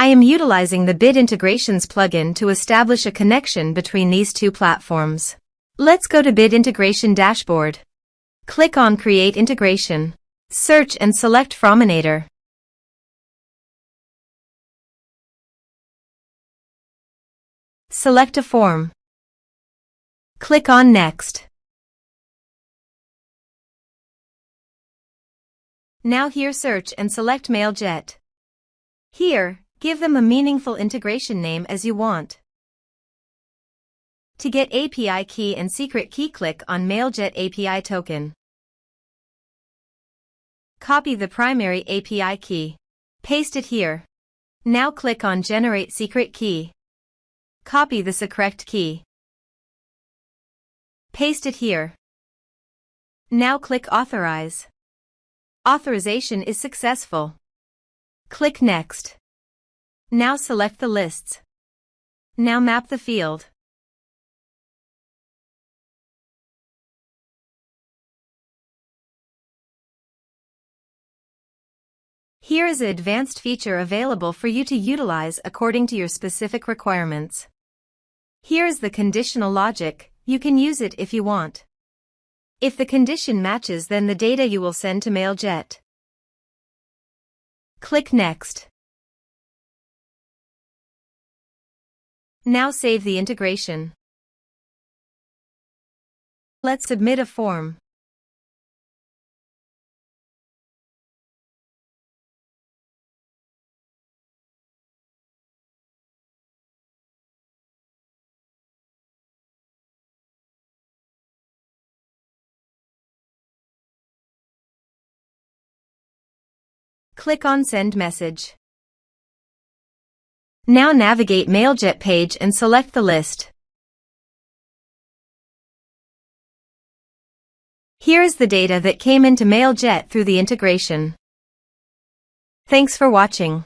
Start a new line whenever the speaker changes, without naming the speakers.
I am utilizing the Bid Integrations plugin to establish a connection between these two platforms. Let's go to Bid Integration Dashboard. Click on Create Integration. Search and select Forminator. Select a form. Click on Next. Now here search and select Mailjet. Here, give them a meaningful integration name as you want. To get API key and secret key, click on Mailjet API token. Copy the primary API key. Paste it here. Now click on Generate Secret Key. Copy the correct key. Paste it here. Now click Authorize. Authorization is successful. Click Next. Now select the lists. Now map the field. Here is an advanced feature available for you to utilize according to your specific requirements. Here is the conditional logic. You can use it if you want. If the condition matches, then the data you will send to Mailjet. Click Next. Now save the integration. Let's submit a form. Click on Send Message. Now navigate Mailjet page and select the list. Here is the data that came into Mailjet through the integration. Thanks for watching.